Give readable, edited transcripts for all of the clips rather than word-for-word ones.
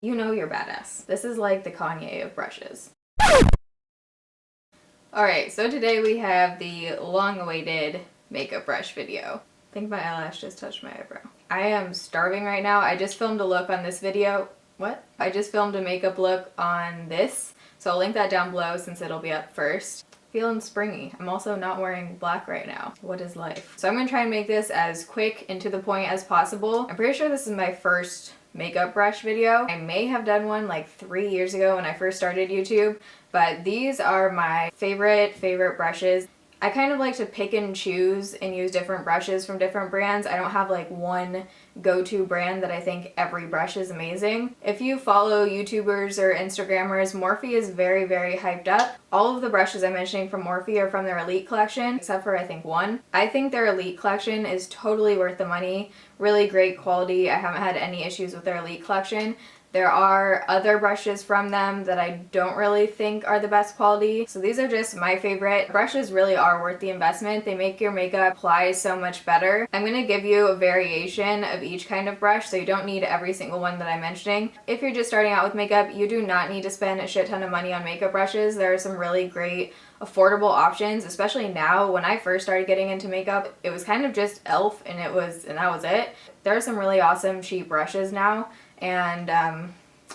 you know you're badass. This is like the Kanye of brushes. Alright, so today we have the long-awaited makeup brush video. I think my eyelash just touched my eyebrow. I am starving right now. I just filmed a look on this video. What? I just filmed a makeup look on this, so I'll link that down below since it'll be up first. Feeling springy. I'm also not wearing black right now. What is life? So I'm gonna try and make this as quick and to the point as possible. I'm pretty sure this is my first makeup brush video. I may have done one like 3 years ago when I first started YouTube, but these are my favorite brushes. I kind of like to pick and choose and use different brushes from different brands. I don't have like one go-to brand that I think every brush is amazing. If you follow YouTubers or Instagrammers, Morphe is very, very hyped up. All of the brushes I'm mentioning from Morphe are from their Elite collection, except for I think one. I think their Elite collection is totally worth the money. Really great quality. I haven't had any issues with their Elite collection. There are other brushes from them that I don't really think are the best quality. So these are just my favorite. Brushes really are worth the investment. They make your makeup apply so much better. I'm going to give you a variation of each kind of brush, so you don't need every single one that I'm mentioning. If you're just starting out with makeup, you do not need to spend a shit ton of money on makeup brushes. There are some really great affordable options, especially now. When I first started getting into makeup, it was kind of just e.l.f. and that was it. There are some really awesome cheap brushes now, and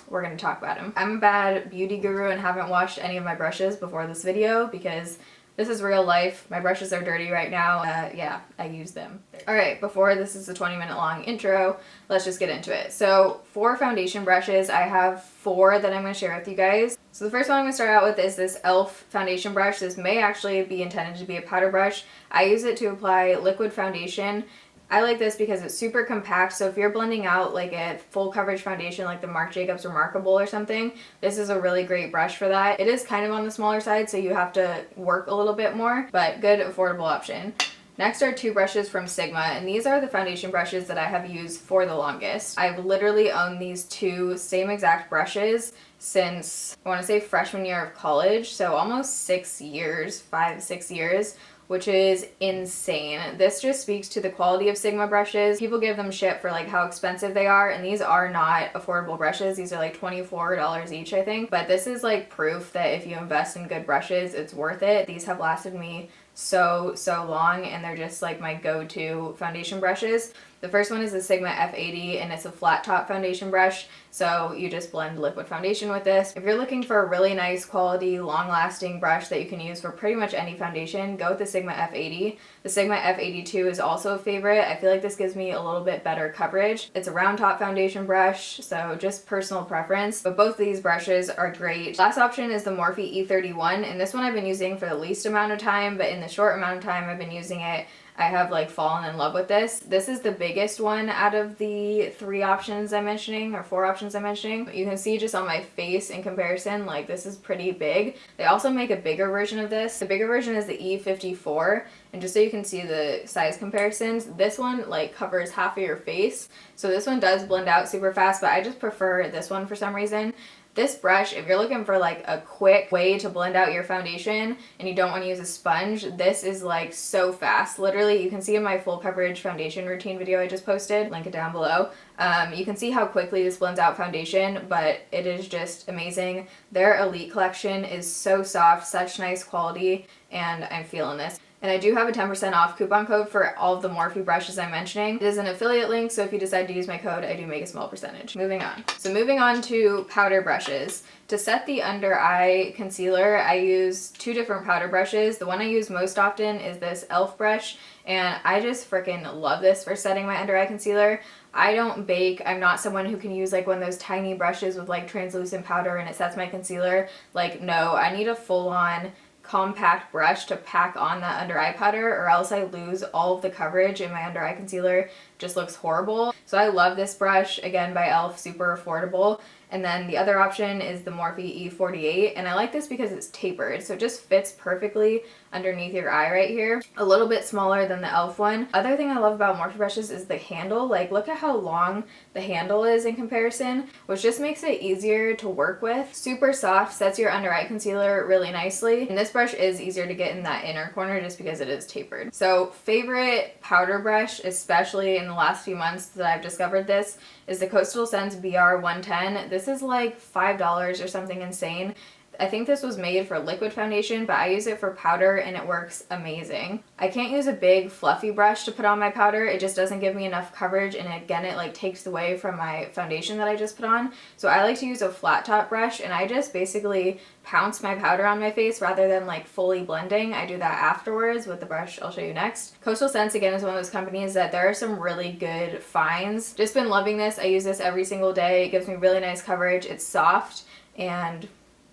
we're going to talk about them. I'm a bad beauty guru and haven't washed any of my brushes before this video because this is real life. My brushes are dirty right now. Yeah, I use them. Alright, before this is a 20-minute long intro, let's just get into it. So for foundation brushes, I have 4 that I'm going to share with you guys. So the first one I'm going to start out with is this e.l.f. foundation brush. This may actually be intended to be a powder brush. I use it to apply liquid foundation. I like this because it's super compact, so if you're blending out like a full coverage foundation like the Marc Jacobs Remarkable or something, this is a really great brush for that. It is kind of on the smaller side, so you have to work a little bit more, but good affordable option. Next are 2 brushes from Sigma, and these are the foundation brushes that I have used for the longest. I've literally owned these 2 same exact brushes since, I want to say, freshman year of college, so almost 6 years, 5-6 years, which is insane. This just speaks to the quality of Sigma brushes. People give them shit for like how expensive they are, and these are not affordable brushes. These are like $24 each, I think. But this is like proof that if you invest in good brushes, it's worth it. These have lasted me so long, and they're just like my go-to foundation brushes. The first one is the Sigma F80, and it's a flat top foundation brush, so you just blend liquid foundation with this. If you're looking for a really nice quality, long-lasting brush that you can use for pretty much any foundation, go with the Sigma F80. The Sigma F82 is also a favorite. I feel like this gives me a little bit better coverage. It's a round top foundation brush, so just personal preference, but both of these brushes are great. Last option is the Morphe E31, and this one I've been using for the least amount of time, but in the short amount of time I've been using it, I have like fallen in love with this. This is the biggest one out of the 3 options I'm mentioning, or 4 options I'm mentioning. You can see just on my face in comparison, like this is pretty big. They also make a bigger version of this. The bigger version is the E54, and just so you can see the size comparisons, this one like covers half of your face. So this one does blend out super fast, but I just prefer this one for some reason. This brush, if you're looking for like a quick way to blend out your foundation and you don't want to use a sponge, this is like so fast. Literally, you can see in my full coverage foundation routine video I just posted, link it down below. You can see how quickly this blends out foundation, but it is just amazing. Their Elite collection is so soft, such nice quality, and I'm feeling this. And I do have a 10% off coupon code for all of the Morphe brushes I'm mentioning. It is an affiliate link, so if you decide to use my code, I do make a small percentage. Moving on. So moving on to powder brushes. To set the under eye concealer, I use 2 different powder brushes. The one I use most often is this e.l.f. brush, and I just freaking love this for setting my under eye concealer. I don't bake. I'm not someone who can use like one of those tiny brushes with like translucent powder and it sets my concealer. Like, no, I need a full-on compact brush to pack on that under eye powder, or else I lose all of the coverage in my under eye concealer. Just looks horrible. So I love this brush, again by e.l.f., super affordable. And then the other option is the Morphe E48, and I like this because it's tapered, so it just fits perfectly underneath your eye right here. A little bit smaller than the e.l.f. one. Other thing I love about Morphe brushes is the handle. Like, look at how long the handle is in comparison, which just makes it easier to work with. Super soft, sets your under eye concealer really nicely. And this brush is easier to get in that inner corner just because it is tapered. So favorite powder brush, especially in in the last few months that I've discovered this is the Coastal Scents BR 110. This is like $5 or something insane. I think this was made for liquid foundation, but I use it for powder and it works amazing. I can't use a big fluffy brush to put on my powder. It just doesn't give me enough coverage, and again, it like takes away from my foundation that I just put on. So I like to use a flat top brush, and I just basically pounce my powder on my face rather than like fully blending. I do that afterwards with the brush I'll show you next. Coastal Scents, again, is one of those companies that there are some really good finds. Just been loving this. I use this every single day. It gives me really nice coverage. It's soft and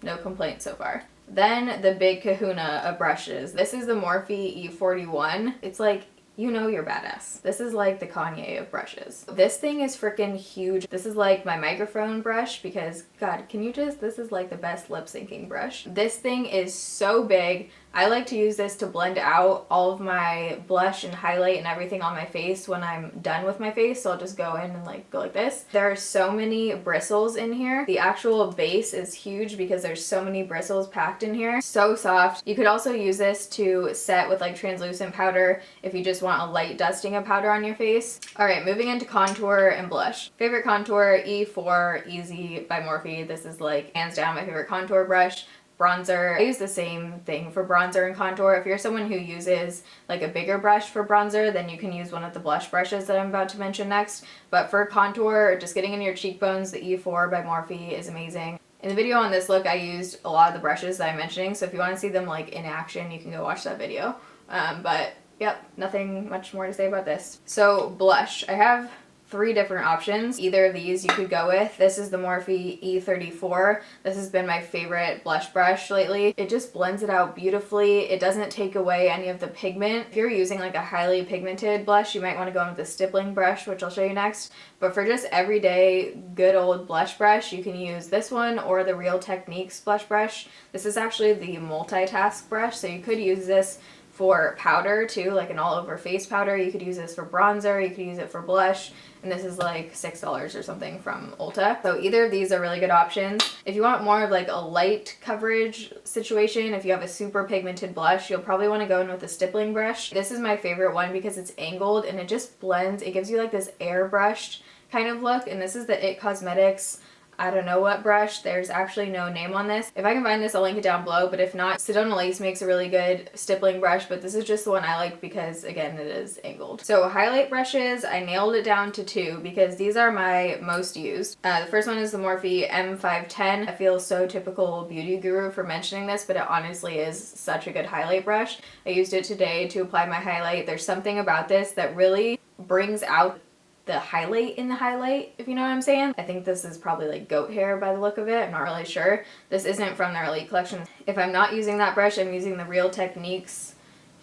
no complaints so far. Then the big kahuna of brushes. This is the Morphe E41. It's like, you know you're badass. This is like the Kanye of brushes. This thing is freaking huge. This is like my microphone brush because, God, can you just, this is like the best lip syncing brush. This thing is so big. I like to use this to blend out all of my blush and highlight and everything on my face when I'm done with my face. So I'll just go in and like go like this. There are so many bristles in here. The actual base is huge because there's so many bristles packed in here. So soft. You could also use this to set with like translucent powder if you just want a light dusting of powder on your face. All right, moving into contour and blush. Favorite contour, E4 Easy by Morphe. This is like hands down my favorite contour brush. Bronzer, I use the same thing for bronzer and contour. If you're someone who uses like a bigger brush for bronzer, then you can use one of the blush brushes that I'm about to mention next. But for contour, just getting in your cheekbones, the E4 by Morphe is amazing. In the video on this look, I used a lot of the brushes that I'm mentioning, so if you want to see them like in action, you can go watch that video. But yep, nothing much more to say about this. So blush, I have 3 different options. Either of these you could go with. This is the Morphe E34. This has been my favorite blush brush lately. It just blends it out beautifully. It doesn't take away any of the pigment. If you're using like a highly pigmented blush, you might want to go in with a stippling brush, which I'll show you next. But for just everyday good old blush brush, you can use this one or the Real Techniques blush brush. This is actually the multitask brush, so you could use this for powder too, like an all over face powder. You could use this for bronzer, you could use it for blush, and this is like $6 or something from Ulta. So either of these are really good options. If you want more of like a light coverage situation, if you have a super pigmented blush, you'll probably want to go in with a stippling brush. This is my favorite one because it's angled and it just blends. It gives you like this airbrushed kind of look, and this is the It Cosmetics I don't know what brush. There's actually no name on this. If I can find this, I'll link it down below, but if not, Sedona Lace makes a really good stippling brush, but this is just the one I like because, again, it is angled. So highlight brushes, I nailed it down to 2 because these are my most used. The first one is the Morphe M510. I feel so typical beauty guru for mentioning this, but it honestly is such a good highlight brush. I used it today to apply my highlight. There's something about this that really brings out the highlight in the highlight, if you know what I'm saying. I think this is probably like goat hair by the look of it. I'm not really sure. This isn't from their Elite collection. If I'm not using that brush, I'm using the Real Techniques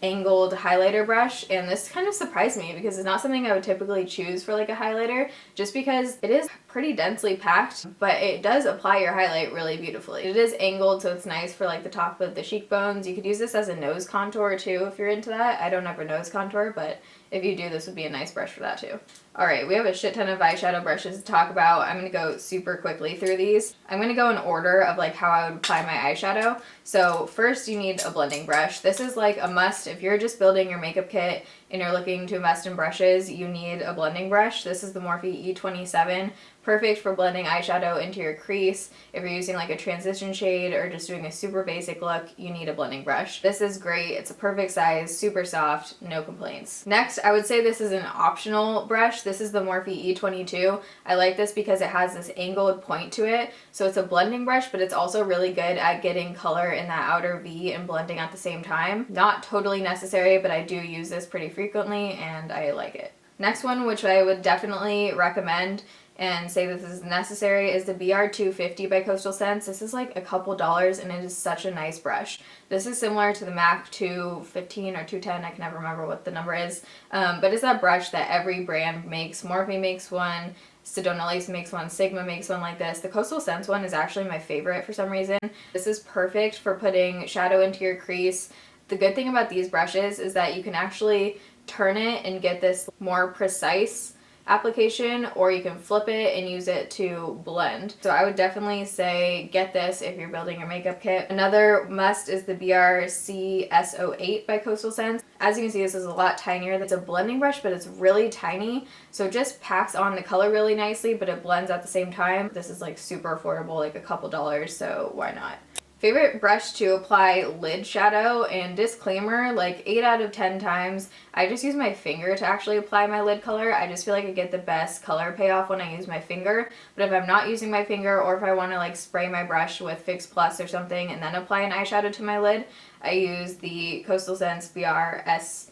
angled highlighter brush, and this kind of surprised me because it's not something I would typically choose for like a highlighter, just because it is pretty densely packed, but it does apply your highlight really beautifully. It is angled, so it's nice for like the top of the cheekbones. You could use this as a nose contour too if you're into that. I don't ever nose contour, but if you do, this would be a nice brush for that too. Alright, we have a shit ton of eyeshadow brushes to talk about. I'm going to go super quickly through these. I'm going to go in order of like how I would apply my eyeshadow. So first you need a blending brush. This is like a must if you're just building your makeup kit and you're looking to invest in brushes. You need a blending brush. This is the Morphe E27. Perfect for blending eyeshadow into your crease. If you're using like a transition shade or just doing a super basic look, you need a blending brush. This is great. It's a perfect size, super soft, no complaints. Next, I would say this is an optional brush. This is the Morphe E22. I like this because it has this angled point to it. So it's a blending brush, but it's also really good at getting color in that outer V and blending at the same time. Not totally necessary, but I do use this pretty frequently and I like it. Next one, which I would definitely recommend and say this is necessary, is the BR250 by Coastal Scents. This is like a couple dollars and it is such a nice brush. This is similar to the MAC 215 or 210, I can never remember what the number is, but it's that brush that every brand makes. Morphe makes one, Sedona Lace makes one, Sigma makes one like this. The Coastal Scents one is actually my favorite for some reason. This is perfect for putting shadow into your crease. The good thing about these brushes is that you can actually turn it and get this more precise application, or you can flip it and use it to blend. So I would definitely say get this if you're building your makeup kit. Another must is the BRCS08 by Coastal Scents. As you can see, this is a lot tinier. That's a blending brush, but it's really tiny, so it just packs on the color really nicely, but it blends at the same time. This is like super affordable, like a couple dollars, so why not? Favorite brush to apply lid shadow, and disclaimer, like 8 out of 10 times I just use my finger to actually apply my lid color. I just feel like I get the best color payoff when I use my finger. But if I'm not using my finger, or if I want to like spray my brush with Fix Plus or something and then apply an eyeshadow to my lid, I use the Coastal Scents BRS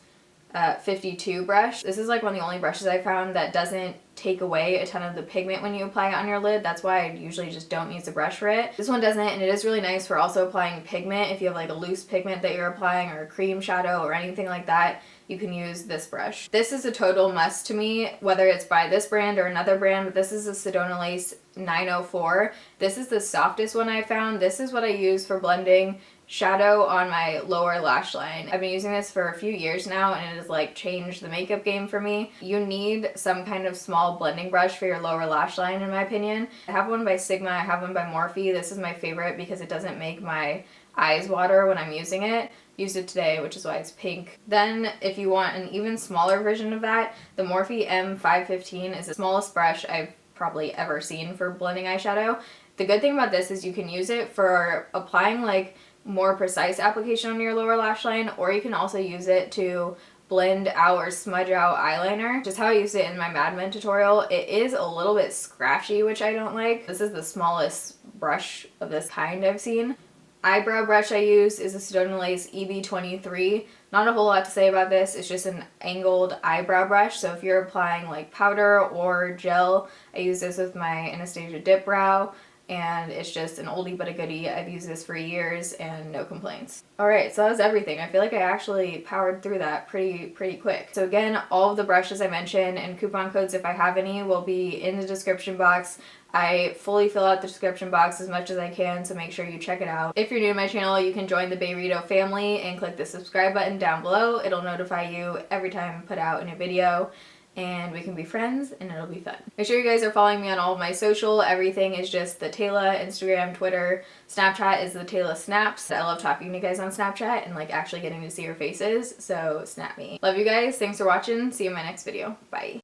52 brush. This is like one of the only brushes I found that doesn't take away a ton of the pigment when you apply it on your lid. That's why I usually just don't use a brush for it. This one doesn't, and it is really nice for also applying pigment. If you have like a loose pigment that you're applying, or a cream shadow or anything like that, you can use this brush. This is a total must to me, whether it's by this brand or another brand, but this is a Sedona Lace 904. This is the softest one I found. This is what I use for blending shadow on my lower lash line. I've been using this for a few years now, and it has like changed the makeup game for me. You need some kind of small blending brush for your lower lash line, in my opinion. I have one by Sigma, I have one by Morphe. This is my favorite because it doesn't make my eyes water when I'm using it. Used it today, which is why it's pink. Then if you want an even smaller version of that, the Morphe M515 is the smallest brush I've probably ever seen for blending eyeshadow. The good thing about this is you can use it for applying like more precise application on your lower lash line, or you can also use it to blend out or smudge out eyeliner, just how I used it in my Mad Men tutorial. It is a little bit scratchy, which I don't like. This is the smallest brush of this kind I've seen. Eyebrow brush I use is a Sedona Lace EB23. Not a whole lot to say about this. It's just an angled eyebrow brush, so if you're applying like powder or gel, I use this with my Anastasia Dip Brow, and it's just an oldie but a goodie. I've used this for years and no complaints. Alright, so that was everything. I feel like I actually powered through that pretty quick. So again, all of the brushes I mentioned and coupon codes, if I have any, will be in the description box. I fully fill out the description box as much as I can, so make sure you check it out. If you're new to my channel, you can join the Bayrito family and click the subscribe button down below. It'll notify you every time I put out a new video, and we can be friends and it'll be fun. Make sure you guys are following me on all of my social. Everything is just the Tayla, Instagram, Twitter. Snapchat is the Tayla Snaps. I love talking to you guys on Snapchat and like actually getting to see your faces, so snap me. Love you guys. Thanks for watching. See you in my next video. Bye.